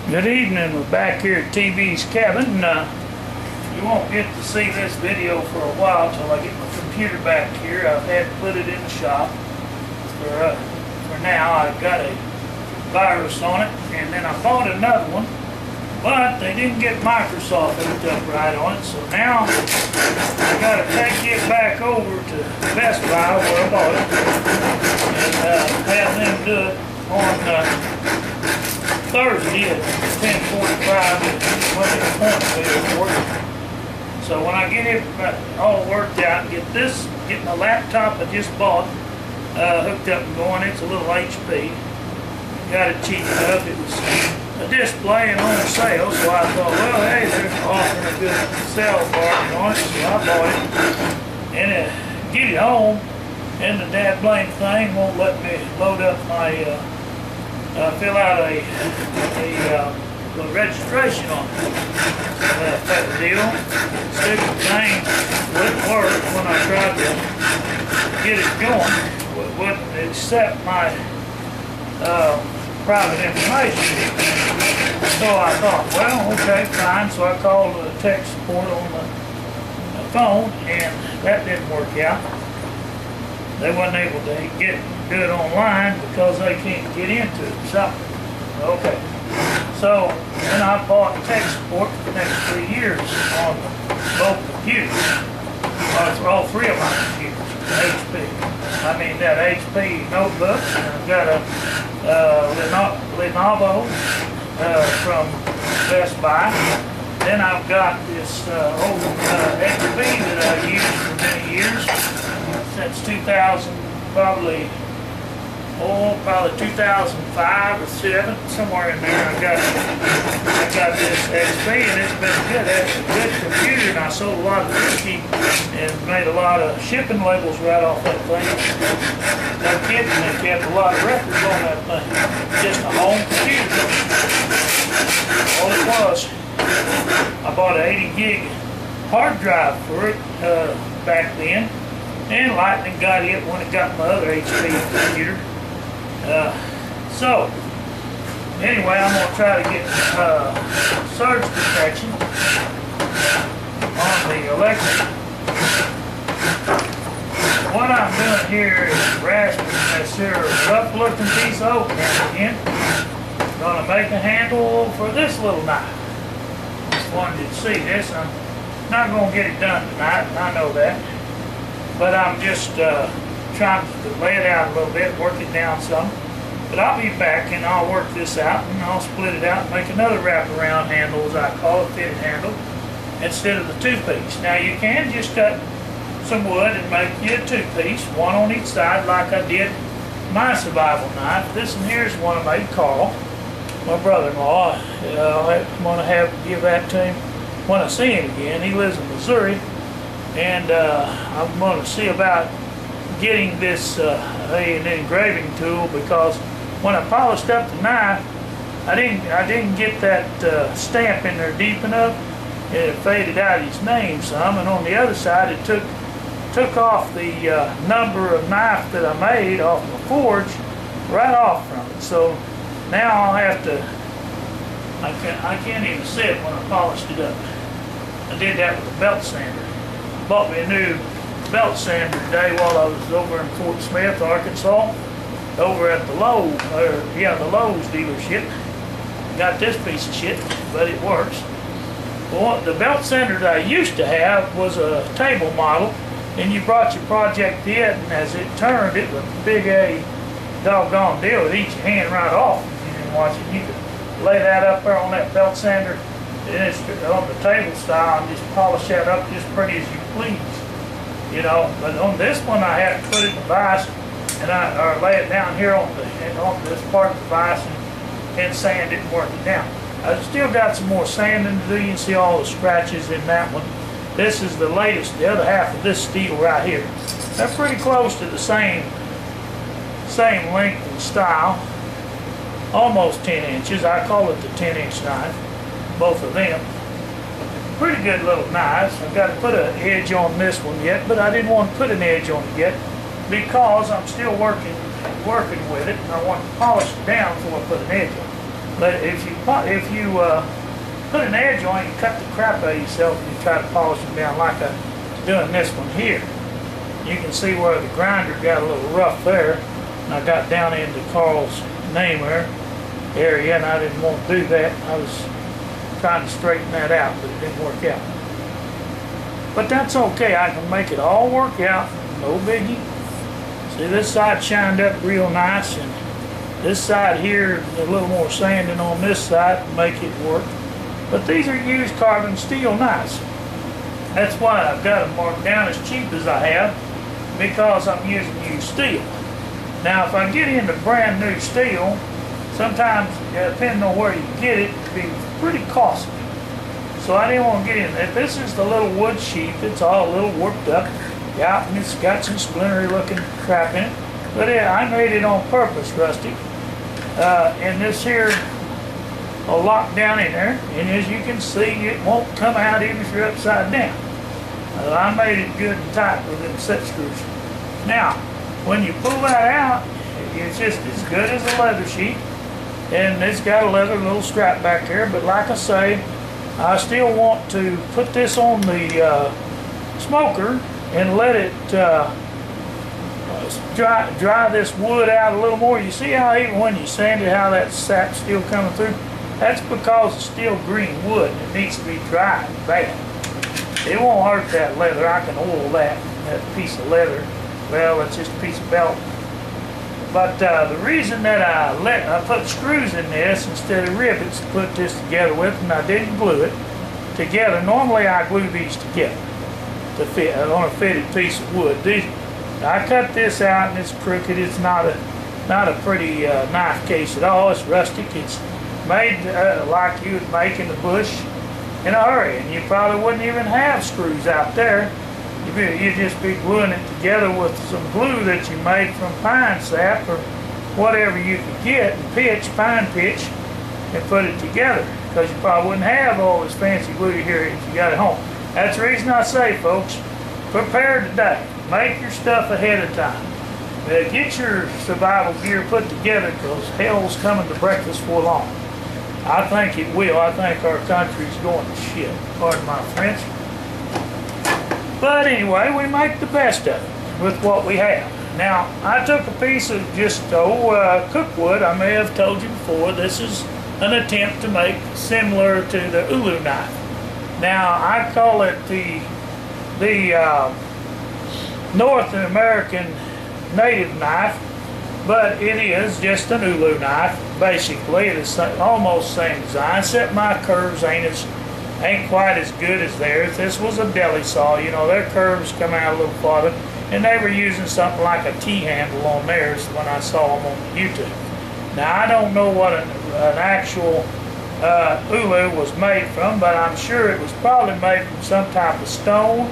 Good evening. We're back here at TV's cabin. You won't get to see this video for a while till I get my computer back here. I've had to put it in the shop. For now, I've got a virus on it, and then I bought another one, but they didn't get Microsoft hooked up right on it, so now I got to take it back over to Best Buy where I bought it and have them do it on Thursday at 10:45 when the appointment is for it. So when I get it all worked out, get my laptop I just bought hooked up and going. It's a little HP. Got it cheap enough. It was a display and on sale, so I thought, well, hey, they're offering a good sale bargain on it, so I bought it. And get it home, and the dad blame thing won't let me load up my fill out a registration on it. Type of deal. Stupid thing wouldn't work when I tried to get it going. It wouldn't accept my private information. So I thought, well, okay, fine. So I called the tech support on the phone, and that didn't work out. They wasn't able to do it online because they can't get into it. So, okay. So then I bought tech support for the next 3 years on both computers. For all three of my computers, HP. I mean that HP notebook. And I've got a Lenovo from Best Buy. Then I've got this old XP that I've used for many years. Since 2000, probably 2005 or 7, somewhere in there. I got this XP, and it's been good. It's a good computer, and I sold a lot of whiskey and made a lot of shipping labels right off that thing. No kidding, they kept a lot of records on that thing. Just a home computer. All it was. I bought an 80 gig hard drive for it back then. And lightning got it when it got my other HP computer. So, anyway, I'm going to try to get surge protection on the electric. What I'm doing here is rasping this here rough looking piece of oak again. Going to make a handle for this little knife. Just wanted to see this. I'm not going to get it done tonight, and I know that. But I'm just trying to lay it out a little bit, work it down some. But I'll be back and I'll work this out and I'll split it out and make another wraparound handle, as I call it, fitted handle, instead of the two-piece. Now you can just cut some wood and make you a two-piece, one on each side like I did my survival knife. This one here is one I made Carl, my brother-in-law. I'm going to give that to him when I see him again. He lives in Missouri. And I'm going to see about getting this an engraving tool, because when I polished up the knife, I didn't get that stamp in there deep enough. It faded out his name some, and on the other side it took off the number of knife that I made off the forge right off from it. So now I'll have to. I can't even see it when I polished it up. I did that with a belt sander. Bought me a new belt sander today while I was over in Fort Smith, Arkansas, over at the Lowe's dealership. Got this piece of shit, but it works. Well, the belt sander that I used to have was a table model, and you brought your project in, and as it turned, it was a big doggone deal. It eat your hand right off. You didn't watch it. You could lay that up there on that belt sander. And it's on the table style, and just polish that up just pretty as you please, you know. But on this one, I had to put it in the vise, and or lay it down here on this part of the vise, and sand it and work it down. I still got some more sanding to do. You can see all the scratches in that one. This is the latest, the other half of this steel right here. They're pretty close to the same length and style, almost 10 inches. I call it the 10-inch knife. Both of them. Pretty good little knives. I've got to put an edge on this one yet, but I didn't want to put an edge on it yet because I'm still working with it, and I want to polish it down before I put an edge on it. But if you put an edge on it, you cut the crap out of yourself and you try to polish them down like I'm doing this one here. You can see where the grinder got a little rough there. And I got down into Carl's Nver area and I didn't want to do that. I was trying to straighten that out, but it didn't work out. But that's okay. I can make it all work out. No biggie. See, this side shined up real nice, and this side here, a little more sanding on this side to make it work. But these are used carbon steel knives. That's why I've got them marked down as cheap as I have, because I'm using used steel. Now, if I get into brand new steel, sometimes, depending on where you get it, it can be pretty costly. So I didn't want to get in there. This is the little wood sheath. It's all a little warped up. Yeah, and it's got some splintery looking crap in it. But I made it on purpose, Rusty. And this here will lock down in there. And as you can see, it won't come out even if you're upside down. I made it good and tight with them set screws. Now, when you pull that out, it's just as good as a leather sheet. And it's got a leather little strap back there. But like I say, I still want to put this on the smoker and let it dry this wood out a little more. You see how even when you sand it, how that sap's still coming through? That's because it's still green wood and it needs to be dried bad. It won't hurt that leather. I can oil that piece of leather. Well, it's just a piece of belt. But the reason that I put screws in this instead of rivets to put this together with, and I didn't glue it together. Normally I glue these together to fit on a fitted piece of wood. I cut this out and it's crooked. It's not a pretty knife case at all. It's rustic. It's made like you would make in the bush in a hurry, and you probably wouldn't even have screws out there. You'd just be gluing it together with some glue that you made from pine sap or whatever you could get, and pine pitch, and put it together, because you probably wouldn't have all this fancy glue here if you got it home. That's the reason I say, folks, prepare today. Make your stuff ahead of time. Get your survival gear put together, because hell's coming to breakfast for long. I think it will. I think our country's going to shit. Pardon my French. But anyway, we make the best of it with what we have. Now, I took a piece of just cook wood. I may have told you before, this is an attempt to make similar to the ulu knife. Now, I call it the North American native knife, but it is just an ulu knife. Basically, it's almost the same design, except my curves ain't quite as good as theirs. This was a deli saw. You know, their curves come out a little farther, and they were using something like a T-handle on theirs when I saw them on YouTube. Now, I don't know what an actual ulu was made from, but I'm sure it was probably made from some type of stone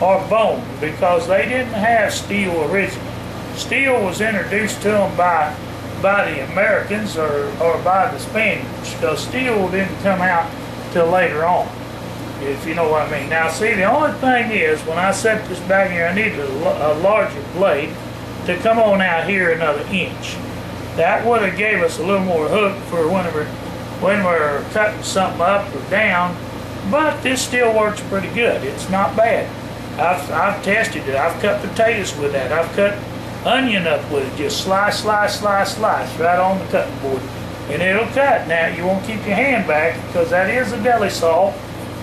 or bone, because they didn't have steel originally. Steel was introduced to them by the Americans or by the Spaniards, because steel didn't come out till later on, if you know what I mean. Now, see, the only thing is, when I set this back here, I needed a larger blade to come on out here another inch. That would have gave us a little more hook for when we're cutting something up or down, but this still works pretty good. It's not bad. I've tested it. I've cut potatoes with that. I've cut onion up with it. Just slice, slice, slice, slice right on the cutting board. And it'll cut. Now, you won't keep your hand back, because that is a deli saw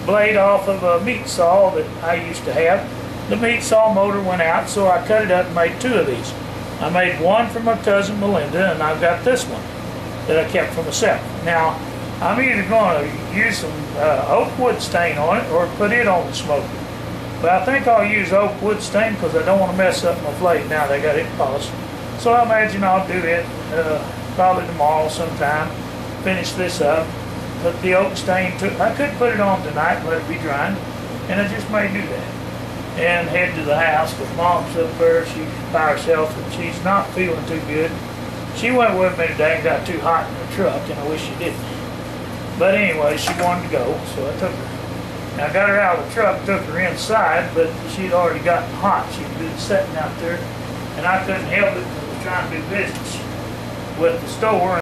blade off of a meat saw that I used to have. The meat saw motor went out, so I cut it up and made two of these. I made one for my cousin Melinda, and I've got this one that I kept for myself. Now, I'm either going to use some oak wood stain on it or put it on the smoker. But I think I'll use oak wood stain, because I don't want to mess up my blade now they got it polished. So I imagine I'll do it probably tomorrow sometime. Finish this up. Put the oak stain I could put it on tonight and let it be drying, and I just may do that. And head to the house, because Mom's up there. She's by herself and she's not feeling too good. She went with me today and got too hot in her truck, and I wish she didn't. But anyway, she wanted to go, so I took her. And I got her out of the truck, took her inside, but she'd already gotten hot. She'd been sitting out there, and I couldn't help it because I was trying to do business with the store.